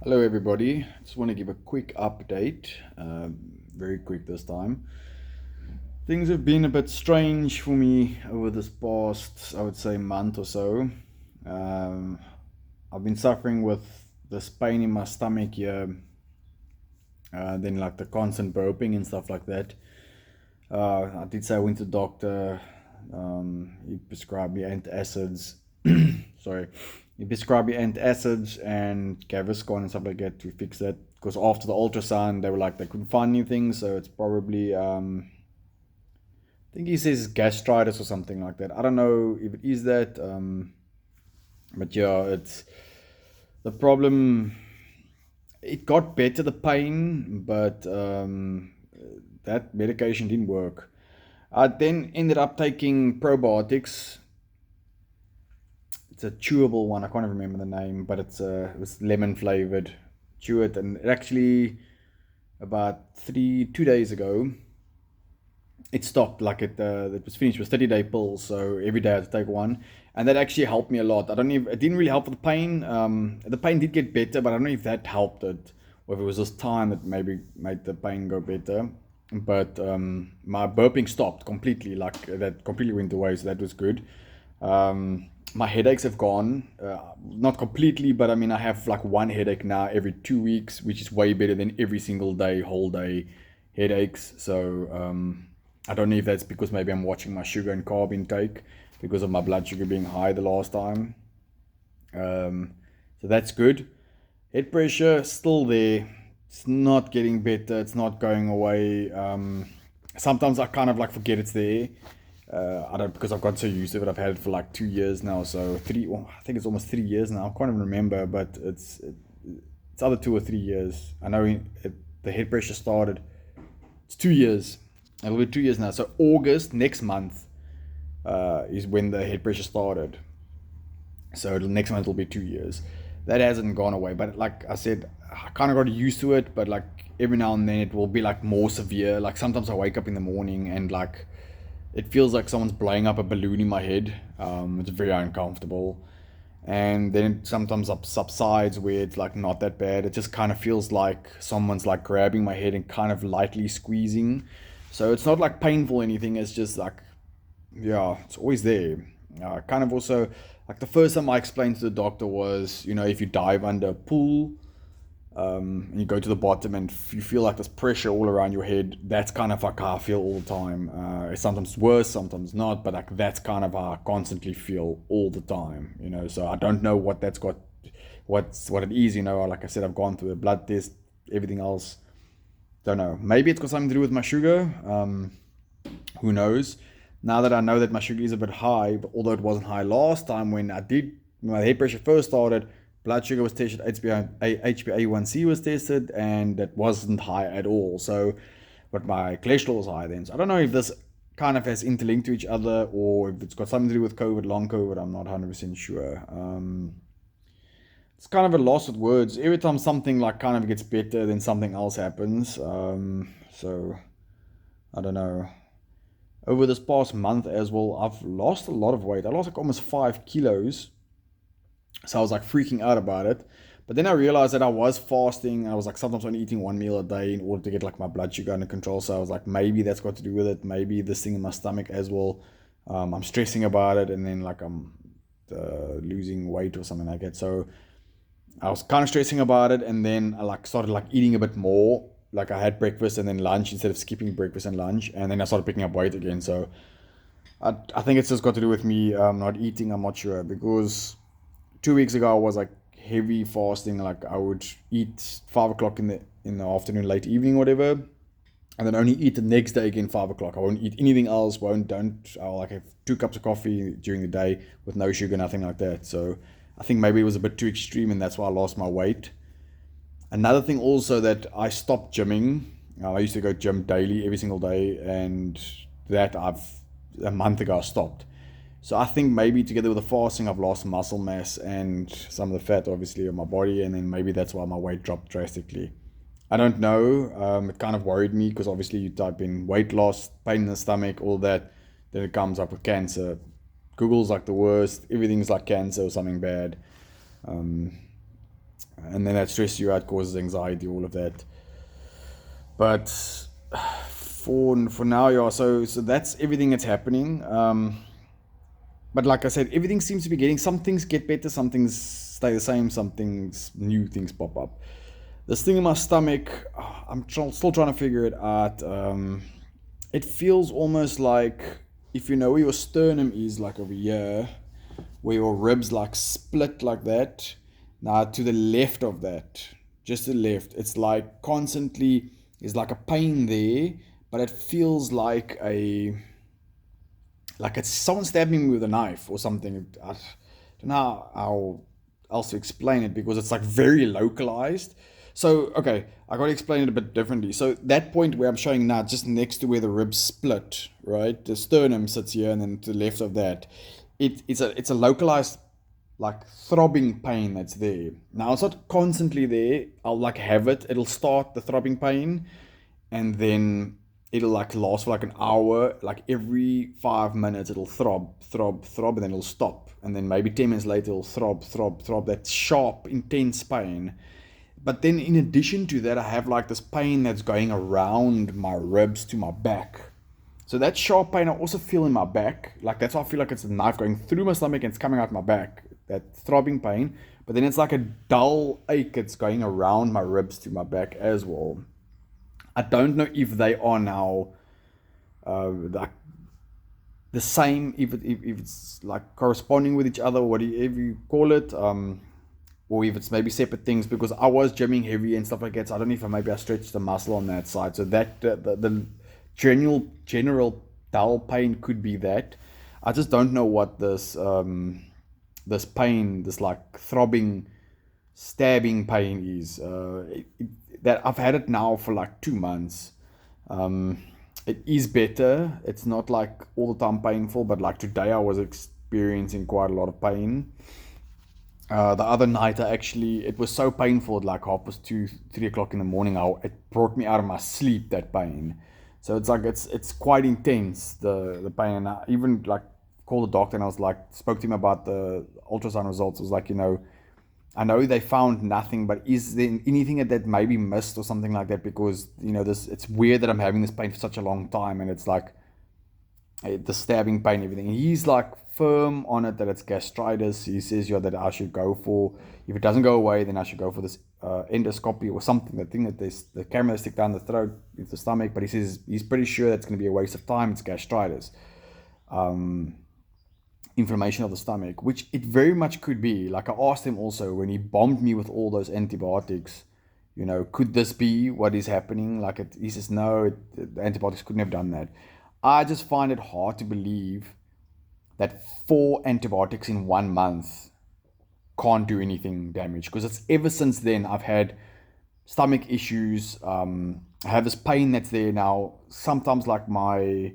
Hello, everybody. Just want to give a quick update, very quick this time. Things have been a bit strange for me over this past, I would say, month or so. Um, I've been suffering with this pain in my stomach here, then like the constant burping and stuff like that. I did say I went to the doctor. He prescribed me antacids. Sorry, he prescribed me antacids and Gaviscon and stuff like that to fix that. Because after the ultrasound, they were like they couldn't find anything, so it's probably I think he says gastritis or something like that. I don't know if it is that, but yeah, it's the problem. It got better the pain, but that medication didn't work. I then ended up taking probiotics. It's a chewable one. I can't even remember the name, but it was lemon flavored. Chew it, and it actually about 2 days ago, it stopped. Like it was finished. It was 30-day pills, so every day I had to take one, and that actually helped me a lot. I don't even. It didn't really help with the pain. The pain did get better, but I don't know if that helped it, or if it was just time that maybe made the pain go better. But my burping stopped completely. Like that completely went away, so that was good. My headaches have gone, not completely, but I mean, I have like one headache now every 2 weeks, which is way better than every single day, whole day headaches. So I don't know if that's because maybe I'm watching my sugar and carb intake because of my blood sugar being high the last time. So that's good. Head pressure still there. It's not getting better. It's not going away. Sometimes I kind of like forget it's there. I don't because I've got so used to it. I've had it for like 2 years now, so three. Well, I think it's almost 3 years now. I can't even remember, but it's either 2 or 3 years. I know the head pressure started. It's 2 years. It'll be 2 years now. So August next month is when the head pressure started. So next month will be 2 years. That hasn't gone away, but like I said, I kind of got used to it. But like every now and then, it will be like more severe. Like sometimes I wake up in the morning and like it feels like someone's blowing up a balloon in my head. It's very uncomfortable. And then it sometimes subsides where it's like not that bad. It just kind of feels like someone's like grabbing my head and kind of lightly squeezing. So it's not like painful or anything. It's just like, yeah, it's always there. Kind of also, like the first time I explained to the doctor was, if you dive under a pool, and you go to the bottom and you feel like this pressure all around your head. That's kind of like how I feel all the time. It's sometimes worse, sometimes not, but like that's kind of how I constantly feel all the time. So I don't know what that's got, what it is. Like I said, I've gone through a blood test, everything else. Don't know. Maybe it's got something to do with my sugar. Who knows? Now that I know that my sugar is a bit high, but although it wasn't high last time when my head pressure first started, blood sugar was tested, HbA1c was tested, and that wasn't high at all. So, but my cholesterol was high then. So I don't know if this kind of has interlinked to each other or if it's got something to do with COVID, long COVID. I'm not 100% sure. It's kind of a loss of words. Every time something like kind of gets better, then something else happens. So I don't know. Over this past month as well, I've lost a lot of weight. I lost like almost 5 kilos. So I was like freaking out about it. But then I realized that I was fasting. I was like sometimes only eating one meal a day in order to get like my blood sugar under control. So I was like, maybe that's got to do with it. Maybe this thing in my stomach as well. I'm stressing about it, and then like I'm losing weight or something like that. So I was kind of stressing about it, and then I like started like eating a bit more. Like I had breakfast and then lunch instead of skipping breakfast and lunch, and then I started picking up weight again. So I think it's just got to do with me not eating. I'm not sure because 2 weeks ago I was like heavy fasting. Like I would eat 5 o'clock in the afternoon, late evening, whatever, and then only eat the next day again 5 o'clock. I won't eat anything else. I'll like have 2 cups of coffee during the day with no sugar, nothing like that. So I think maybe it was a bit too extreme, and that's why I lost my weight. Another thing also that I stopped gymming. I used to go gym daily, every single day, and that I've a month ago I stopped. So I think maybe together with the fasting, I've lost muscle mass and some of the fat, obviously, on my body, and then maybe that's why my weight dropped drastically. I don't know. It kind of worried me because obviously you type in weight loss, pain in the stomach, all that, then it comes up with cancer. Google's like the worst. Everything's like cancer or something bad. and then that stresses you out, causes anxiety, all of that. But for now, yeah. So that's everything that's happening. But like I said, everything seems to be getting. Some things get better, some things stay the same, some things new things pop up. This thing in my stomach, still trying to figure it out. It feels almost like, if you know where your sternum is, like over here, where your ribs like split like that. Now to the left of that, just the left, it's like constantly, there's like a pain there, but it feels like it's someone stabbing me with a knife or something. I don't know how else to explain it, because it's like very localized. So, okay, I got to explain it a bit differently. So, that point where I'm showing now, just next to where the ribs split, right? The sternum sits here, and then to the left of that, it's a localized, like, throbbing pain that's there. Now, it's not constantly there. I'll like have it. It'll start the throbbing pain, and then it'll like last for like an hour. Like every 5 minutes, it'll throb, throb, throb, and then it'll stop. And then maybe 10 minutes later, it'll throb, throb, throb. That sharp, intense pain. But then in addition to that, I have like this pain that's going around my ribs to my back. So that sharp pain I also feel in my back. Like that's why I feel like it's a knife going through my stomach and it's coming out my back. That throbbing pain. But then it's like a dull ache that's going around my ribs to my back as well. I don't know if they are now like the same, if it's like corresponding with each other, whatever you call it, or if it's maybe separate things, because I was gymming heavy and stuff like that. So I don't know if maybe I stretched the muscle on that side. So that the general dull pain could be that. I just don't know what this pain, this like throbbing, stabbing pain is. That I've had it now for like 2 months. It is better. It's not like all the time painful, but like today I was experiencing quite a lot of pain. The other night, it was so painful at like 2:30, 3 o'clock in the morning. It brought me out of my sleep, that pain. So it's like it's quite intense, the pain. And I even like called the doctor, and I was like, spoke to him about the ultrasound results. I was like, I know they found nothing, but is there anything that maybe missed or something like that? Because it's weird that I'm having this pain for such a long time, and it's like the stabbing pain, everything. And he's like firm on it that it's gastritis. He says that I should go for, if it doesn't go away, then I should go for this endoscopy or something. The thing that the camera they stick down the throat with the stomach. But he says he's pretty sure that's going to be a waste of time. It's gastritis. Inflammation of the stomach, which it very much could be. Like I asked him also when he bombed me with all those antibiotics, could this be what is happening? He says no, the antibiotics couldn't have done that. I just find it hard to believe that 4 antibiotics in 1 month can't do anything damage, because it's ever since then I've had stomach issues. I have this pain that's there now. Sometimes like my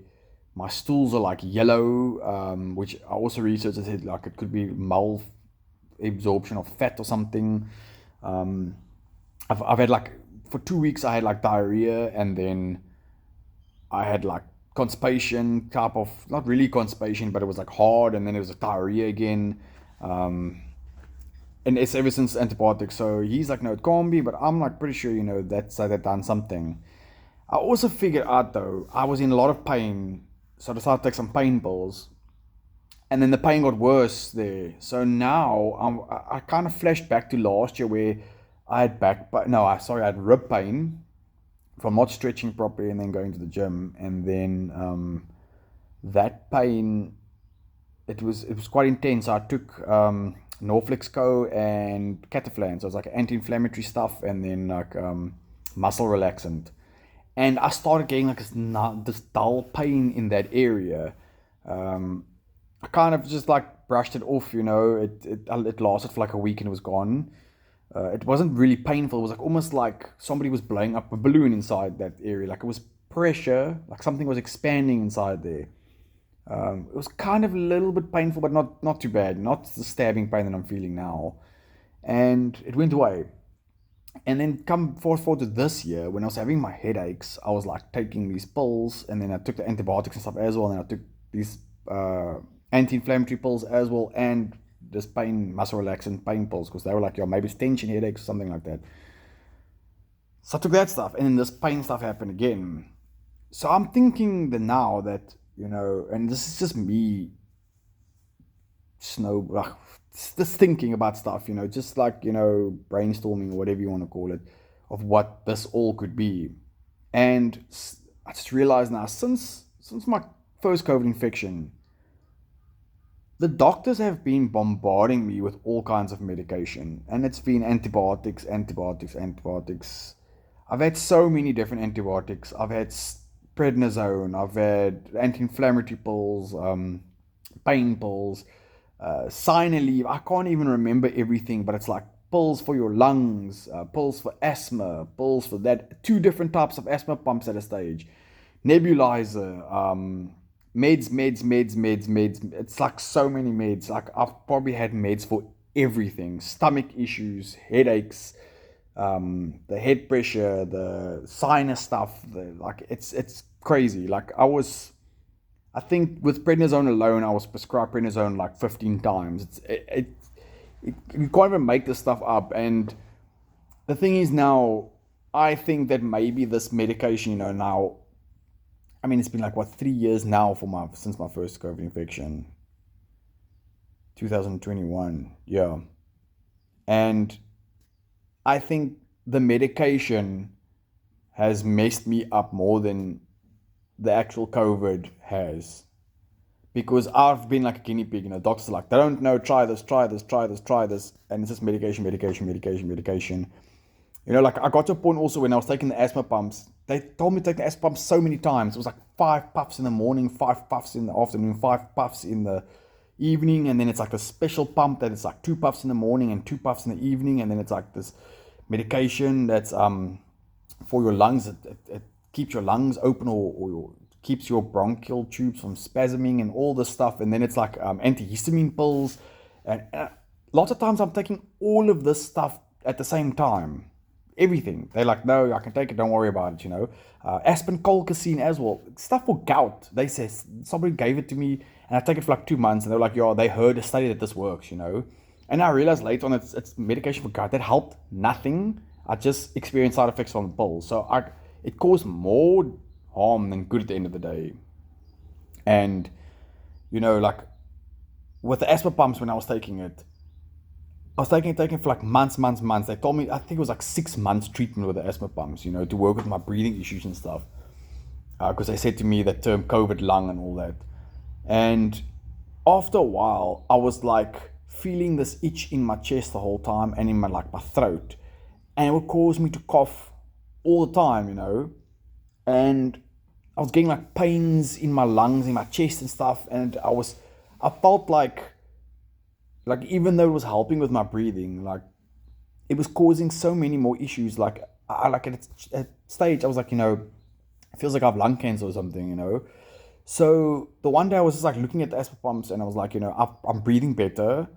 stools are like yellow, which I also researched. I said like it could be malabsorption of fat or something. I've had like for 2 weeks I had like diarrhea, and then I had like constipation, type of, not really constipation, but it was like hard, and then it was like diarrhea again. And it's ever since antibiotics. So he's like, no, it can't be, but I'm like pretty sure that's they've done something. I also figured out though I was in a lot of pain. So I decided to take some pain pills, and then the pain got worse there. So now I kind of flashed back to last year where I had I had rib pain from not stretching properly and then going to the gym, and then that pain, it was quite intense. I took Norflexco and Cataflan, so it's like anti-inflammatory stuff, and then like muscle relaxant. And I started getting like this dull pain in that area. I kind of just like brushed it off, it lasted for like a week and it was gone. It wasn't really painful. It was like almost like somebody was blowing up a balloon inside that area. Like it was pressure, like something was expanding inside there. It was kind of a little bit painful, but not too bad. Not the stabbing pain that I'm feeling now. And it went away. And then come forward to this year, when I was having my headaches, I was like taking these pills, and then I took the antibiotics and stuff as well, and I took these anti-inflammatory pills as well, and just pain, muscle relaxant pain pills, because they were like, yo, maybe it's tension headaches or something like that. So I took that stuff, and then this pain stuff happened again. So I'm thinking that now that, and this is just me, just thinking about stuff, just like, brainstorming or whatever you want to call it, of what this all could be. And I just realized now, since my first COVID infection, the doctors have been bombarding me with all kinds of medication, and it's been antibiotics. I've had so many different antibiotics. I've had prednisone, I've had anti-inflammatory pills, pain pills, Sinaleve. I can't even remember everything, but it's like pills for your lungs, pills for asthma, pills for that, 2 different types of asthma pumps at a stage, nebulizer, meds. It's like so many meds. Like I've probably had meds for everything: stomach issues, headaches, the head pressure, the sinus stuff. It's crazy. Like I think with prednisone alone, I was prescribed prednisone like 15 times. You can't even make this stuff up. And the thing is now, I think that maybe this medication, now, I mean, it's been like, 3 years now since my first COVID infection. 2021, yeah. And I think the medication has messed me up more than the actual COVID has. Because I've been like a guinea pig, doctors are like, they don't know, try this, and it's just medication. Like I got to a point also when I was taking the asthma pumps, they told me to take the asthma pumps so many times. It was like 5 puffs in the morning, 5 puffs in the afternoon, 5 puffs in the evening, and then it's like a special pump that it's like 2 puffs in the morning and 2 puffs in the evening, and then it's like this medication that's for your lungs. It keeps your lungs open, or keeps your bronchial tubes from spasming and all this stuff. And then it's like antihistamine pills, and lots of times I'm taking all of this stuff at the same time. Everything. They're like, no, I can take it, don't worry about it, Aspirin, colchicine as well. Stuff for gout. They say somebody gave it to me, and I take it for like 2 months, and they're like, yo, they heard a study that this works, And I realized later on it's medication for gout. That helped nothing. I just experienced side effects from the pills. So it caused more harm than good at the end of the day. And, like with the asthma pumps, when I was taking it, I was taking it for like months. They told me, I think it was like 6 months treatment with the asthma pumps, to work with my breathing issues and stuff. Because they said to me that term COVID lung and all that. And after a while, I was like feeling this itch in my chest the whole time, and in my throat. And it would cause me to cough all the time, And I was getting like pains in my lungs, in my chest and stuff. And I felt like even though it was helping with my breathing, like it was causing so many more issues. Like at stage, I was like, it feels like I have lung cancer or something, So the one day I was just like looking at the asthma pumps, and I was like, I'm breathing better,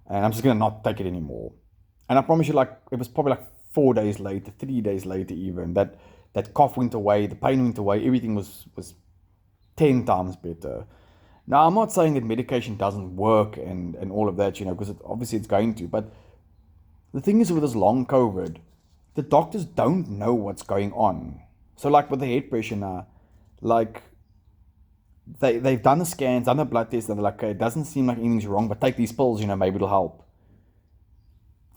and I'm just gonna not take it anymore. And I promise you, like it was probably like 4 days later, 3 days later even, that cough went away, the pain went away, everything was 10 times better. Now, I'm not saying that medication doesn't work and all of that, because obviously it's going to. But the thing is with this long COVID, the doctors don't know what's going on. So like with the head pressure now, like they've done the scans, done the blood tests, and they're like, okay, it doesn't seem like anything's wrong, but take these pills, maybe it'll help.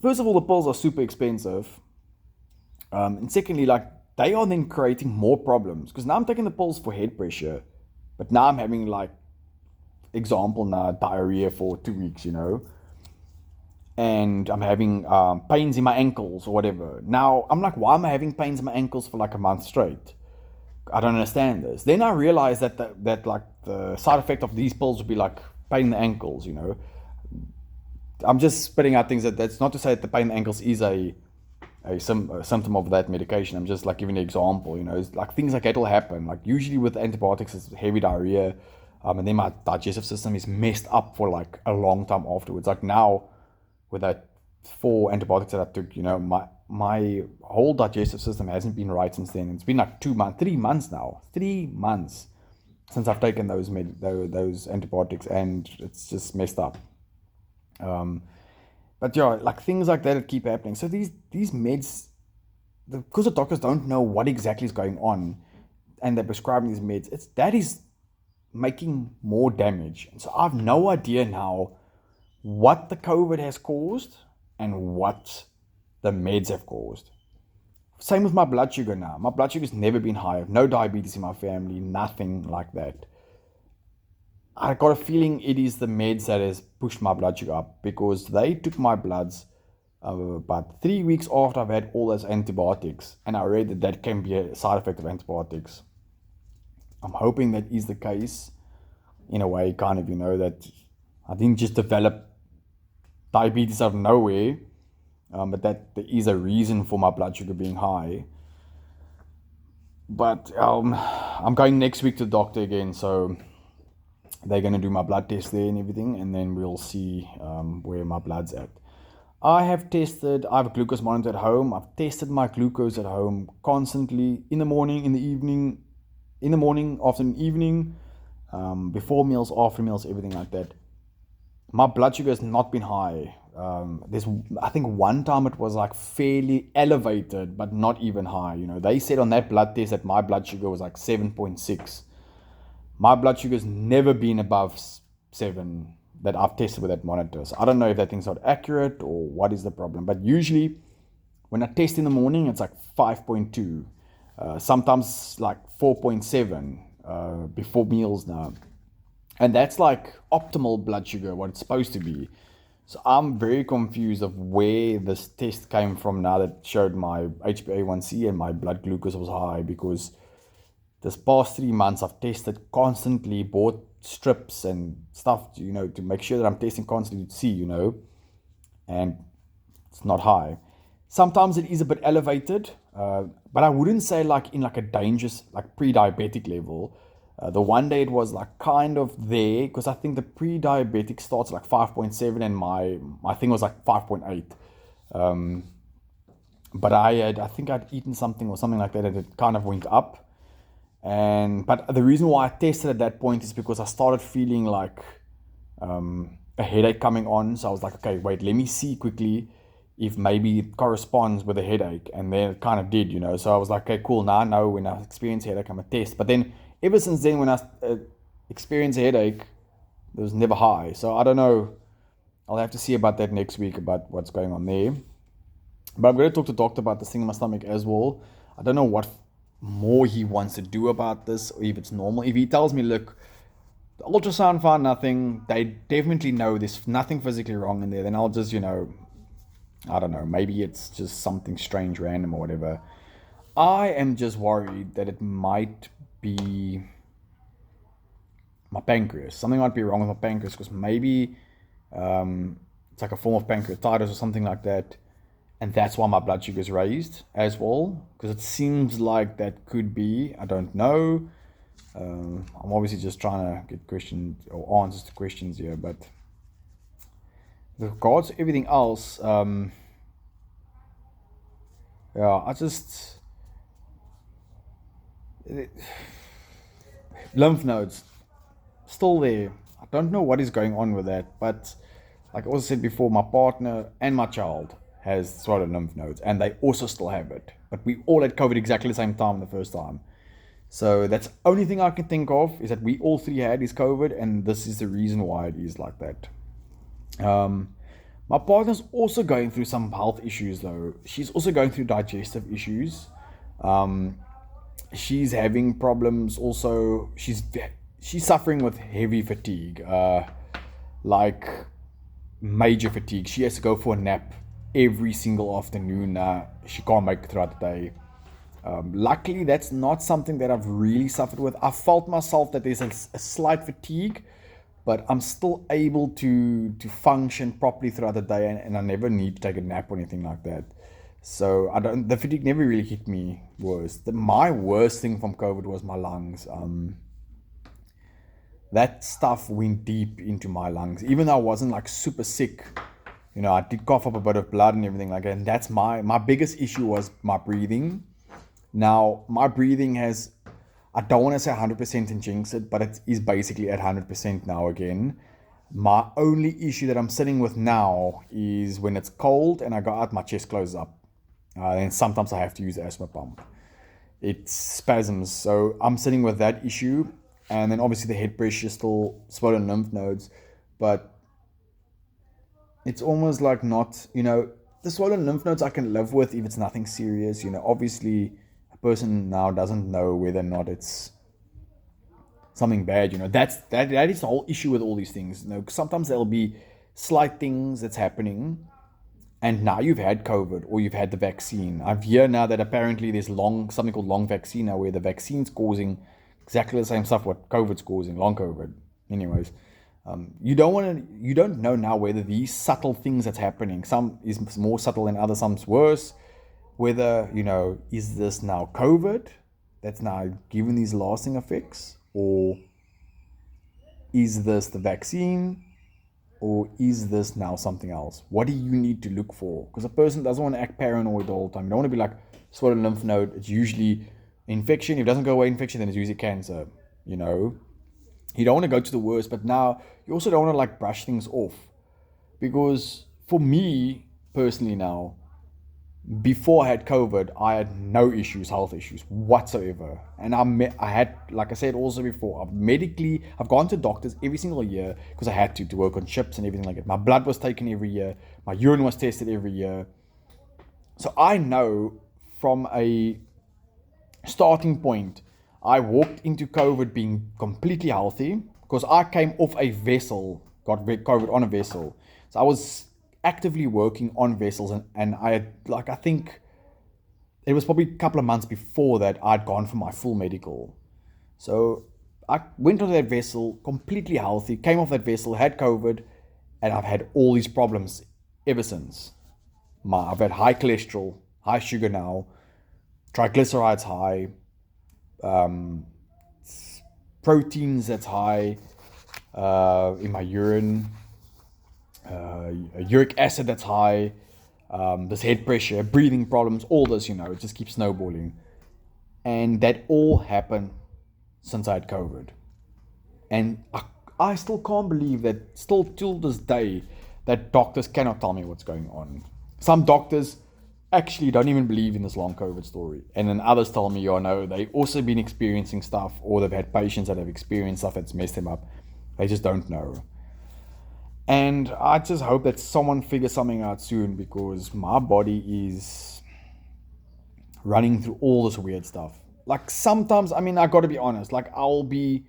First of all, the pills are super expensive. And secondly, like they are then creating more problems. Because now I'm taking the pills for head pressure, but now I'm having example now, diarrhea for 2 weeks, and I'm having pains in my ankles or whatever. Now I'm like, why am I having pains in my ankles for like a month straight? I don't understand this. Then I realized that like the side effect of these pills would be like pain in the ankles, I'm just spitting out things that's not to say that the pain in the ankles is a symptom of that medication. I'm just like giving an example, it's like things like that will happen. Like usually with antibiotics, it's heavy diarrhea. And then my digestive system is messed up for like a long time afterwards. Like now, with that 4 antibiotics that I took, my whole digestive system hasn't been right since then. It's been like 3 months now. 3 months since I've taken those antibiotics, and it's just messed up. But yeah, like things like that keep happening. So these meds, because the doctors don't know what exactly is going on, and they're prescribing these meds, that is making more damage. And so I have no idea now what the COVID has caused and what the meds have caused. Same with my blood sugar now. My blood sugar's never been high. I have no diabetes in my family, nothing like that. I got a feeling it is the meds that has pushed my blood sugar up, because they took my bloods about 3 weeks after I've had all those antibiotics, and I read that can be a side effect of antibiotics. I'm hoping that is the case, in a way, kind of, that I didn't just develop diabetes out of nowhere, but that there is a reason for my blood sugar being high. But I'm going next week to the doctor again, so they're going to do my blood test there and everything, and then we'll see where my blood's at. I have a glucose monitor at home. I've tested my glucose at home constantly, in the morning, in the evening, afternoon, evening, before meals, after meals, everything like that. My blood sugar has not been high. I think one time it was like fairly elevated, but not even high. They said on that blood test that my blood sugar was like 7.6. My blood sugar's never been above 7 that I've tested with that monitor. So I don't know if that thing's not accurate or what is the problem. But usually when I test in the morning, it's like 5.2. Sometimes like 4.7 before meals now. And that's like optimal blood sugar, what it's supposed to be. So I'm very confused of where this test came from now that showed my HbA1c and my blood glucose was high, because this past 3 months I've tested constantly, bought strips and stuff, to make sure that I'm testing constantly to see, and it's not high. Sometimes it is a bit elevated, but I wouldn't say like in like a dangerous, like pre-diabetic level. The one day it was like kind of there, because I think the pre-diabetic starts at like 5.7 and my thing was like 5.8. But I think I'd eaten something or something like that, and it kind of went up. But the reason why I tested at that point is because I started feeling like a headache coming on. So I was like, okay, wait, let me see quickly if maybe it corresponds with a headache. And then it kind of did, So I was like, okay, cool. Now I know when I experience a headache, I'm a test. But then ever since then, when I experience a headache, it was never high. So I don't know. I'll have to see about that next week, about what's going on there. But I'm going to talk to the doctor about this thing in my stomach as well. I don't know what more he wants to do about this, or if it's normal. If he tells me, look, the ultrasound found nothing, they definitely know there's nothing physically wrong in there, then I'll just, I don't know, maybe it's just something strange, random or whatever. I am just worried that it might be my pancreas. Something might be wrong with my pancreas, because maybe it's like a form of pancreatitis or something like that. And that's why my blood sugar is raised as well, because it seems like that could be. I don't know. I'm obviously just trying to get questions or answers to questions here, but with regards to everything else, lymph nodes still there. I don't know what is going on with that, but like I also said before, my partner and my child has swollen lymph nodes, and they also still have it. But we all had COVID exactly the same time the first time. So that's the only thing I can think of, is that we all three had is COVID, and this is the reason why it is like that. My partner's also going through some health issues though. She's also going through digestive issues. She's having problems also. She's suffering with heavy fatigue, like major fatigue. She has to go for a nap every single afternoon. She can't make it throughout the day. Luckily, that's not something that I've really suffered with. I felt myself that there's a slight fatigue, but I'm still able to function properly throughout the day, and I never need to take a nap or anything like that. So the fatigue never really hit me worse. My worst thing from COVID was my lungs. That stuff went deep into my lungs, even though I wasn't like super sick. I did cough up a bit of blood and everything like that. And that's my biggest issue was my breathing. Now, my breathing I don't want to say 100% and jinx it, but it is basically at 100% now again. My only issue that I'm sitting with now is when it's cold and I go out, my chest closes up. And sometimes I have to use the asthma pump. It spasms. So I'm sitting with that issue. And then obviously the head pressure is still swollen lymph nodes. But it's almost like not, the swollen lymph nodes I can live with if it's nothing serious. Obviously a person now doesn't know whether or not it's something bad. That is the whole issue with all these things. Sometimes there'll be slight things that's happening, and now you've had COVID or you've had the vaccine. I've heard now that apparently there's something called long vaccine now, where the vaccine's causing exactly the same stuff what COVID's causing, long COVID. Anyways, you don't know now whether these subtle things that's happening, some is more subtle than others, some's worse. Whether is this now COVID that's now giving these lasting effects, or is this the vaccine, or is this now something else? What do you need to look for? Because a person doesn't want to act paranoid all the time. You don't want to be like swollen lymph node. It's usually infection. If it doesn't go away infection, then it's usually cancer. You don't want to go to the worst, but now you also don't want to like brush things off. Because for me personally now, before I had COVID, I had no issues, health issues whatsoever. And I had, like I said also before, I've gone to doctors every single year because I had to work on ships and everything like that. My blood was taken every year. My urine was tested every year. So I know from a starting point, I walked into COVID being completely healthy because I came off a vessel, got COVID on a vessel. So I was actively working on vessels, and I had, I think it was probably a couple of months before that I'd gone for my full medical. So I went on that vessel completely healthy, came off that vessel, had COVID, and I've had all these problems ever since. I've had high cholesterol, high sugar now, triglycerides high, proteins that's high in my urine, uric acid that's high, this head pressure, breathing problems, all this, it just keeps snowballing. And that all happened since I had COVID. And I still can't believe that, still till this day, that doctors cannot tell me what's going on. Some doctors actually don't even believe in this long COVID story. And then others tell me, no, they've also been experiencing stuff, or they've had patients that have experienced stuff that's messed them up. They just don't know. And I just hope that someone figures something out soon, because my body is running through all this weird stuff. Like sometimes, I got to be honest, I'll be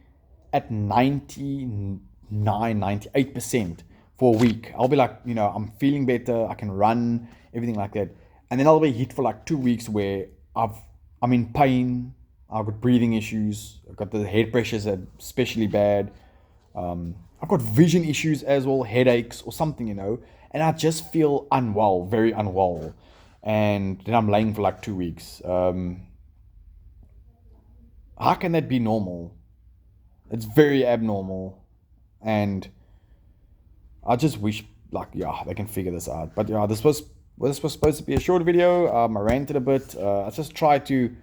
at 98% for a week. I'll be like, I'm feeling better, I can run, everything like that. And then I'll be hit for 2 weeks where I'm in pain, I've got breathing issues, I've got the head pressures especially bad. I've got vision issues as well, headaches or something, and I just feel unwell, very unwell. And then I'm laying for 2 weeks. How can that be normal? It's very abnormal. And I just wish, they can figure this out. But this was supposed to be a short video. I ranted a bit. I just tried to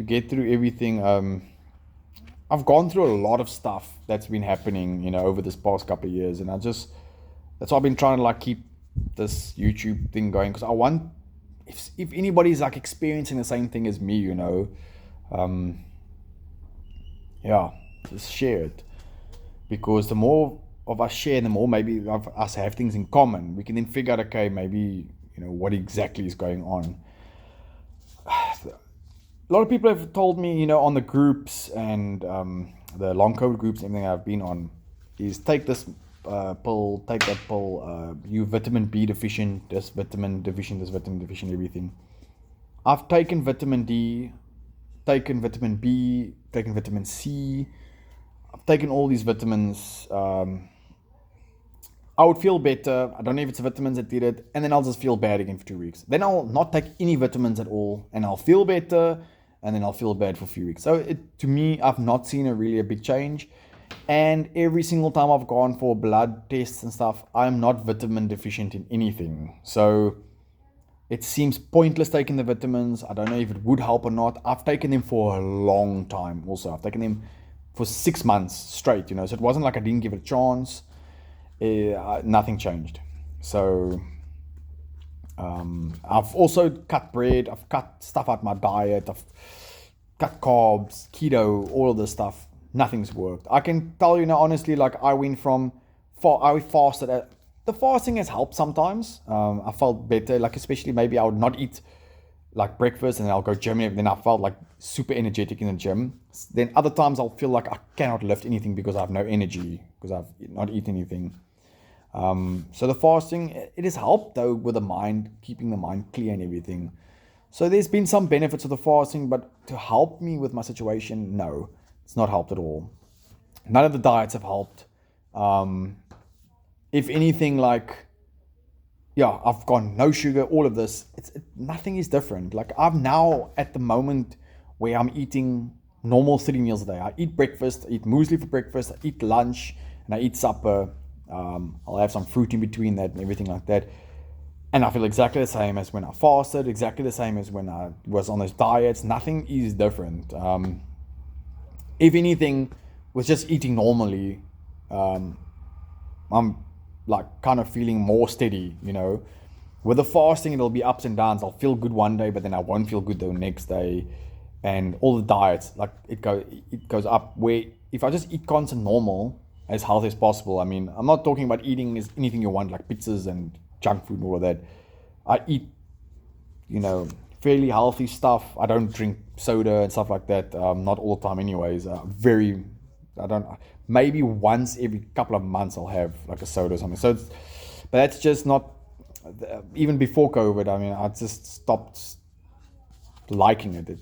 get through everything. I've gone through a lot of stuff that's been happening, over this past couple of years, and that's why I've been trying to keep this YouTube thing going, because I want, if anybody's experiencing the same thing as me, just share it, because the more of us share, the more maybe of us have things in common. We can then figure out, okay, maybe what exactly is going on. A lot of people have told me, on the groups and the long COVID groups and everything I've been on, is take this pill, take that pill, you vitamin B deficient, this vitamin deficient, everything. I've taken vitamin D, taken vitamin B, taken vitamin C. I've taken all these vitamins. I would feel better. I don't know if it's vitamins that did it. And then I'll just feel bad again for 2 weeks. Then I'll not take any vitamins at all, and I'll feel better. And then I'll feel bad for a few weeks. So to me, I've not seen a big change. And every single time I've gone for blood tests and stuff, I'm not vitamin deficient in anything. So it seems pointless taking the vitamins. I don't know if it would help or not. I've taken them for a long time also. I've taken them for 6 months straight, So it wasn't like I didn't give it a chance. nothing changed. So I've also cut bread, I've cut stuff out my diet, I've cut carbs, keto, all of this stuff. Nothing's worked. I can tell you now, honestly, like I went from, I fasted. The fasting has helped sometimes. I felt better, like especially maybe I would not eat like breakfast and then I'll go gym and then I felt like super energetic in the gym. Then other times I'll feel like I cannot lift anything because I have no energy because I've not eaten anything. So the fasting, it has helped though with the mind, keeping the mind clear and everything. So there's been some benefits of the fasting, but to help me with my situation, no, it's not helped at all. None of the diets have helped. If anything, like, yeah, I've gone no sugar, all of this. Nothing is different. Like I'm now at the moment where I'm eating normal 3 meals a day. I eat breakfast, I eat muesli for breakfast, I eat lunch, and I eat supper. I'll have some fruit in between that and everything like that. And I feel exactly the same as when I fasted, exactly the same as when I was on those diets. Nothing is different. If anything, with just eating normally, I'm like kind of feeling more steady, you know. With the fasting, it'll be ups and downs. I'll feel good one day, but then I won't feel good the next day. And all the diets, like it goes up. Where if I just eat constant normal, as healthy as possible. I mean, I'm not talking about eating is anything you want, like pizzas and junk food and all of that. I eat, you know, fairly healthy stuff. I don't drink soda and stuff like that. Not all the time, anyways. I don't. Maybe once every couple of months I'll have like a soda or something. So, but that's just not. Even before COVID, I mean, I just stopped liking it.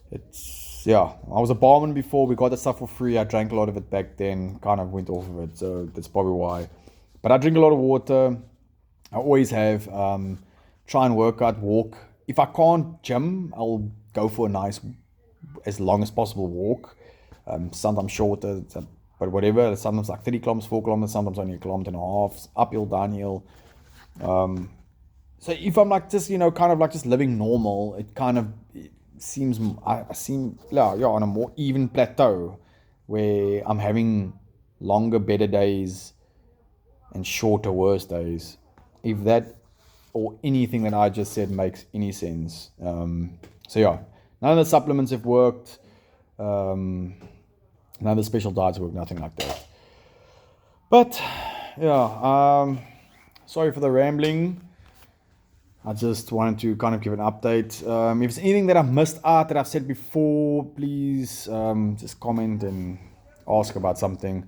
It's yeah. I was a barman before. We got the stuff for free. I drank a lot of it back then. Kind of went off of it. So that's probably why. But I drink a lot of water. I always have. Try and work out, walk. If I can't gym, I'll go for a nice, as long as possible walk. Sometimes shorter, but whatever. Sometimes like 30 kilometers, 4 kilometers. Sometimes only a kilometer and a half. Uphill, downhill. So if I'm like just, you know, kind of like just living normal, it seems I seem on a more even plateau where I'm having longer, better days and shorter, worse days. If that or anything that I just said makes any sense. So yeah, none of the supplements have worked. None of the special diets work. Nothing like that. But yeah, sorry for the rambling. I just wanted to kind of give an update. If there's anything that I missed out that I've said before, please just comment and ask about something.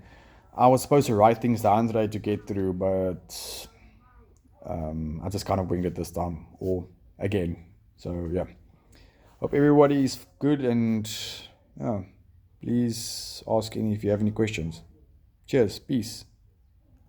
I was supposed to write things down today to get through, but I just kind of winged it this time, or again. So yeah, hope everybody's good, and yeah, please ask if you have any questions. Cheers, peace.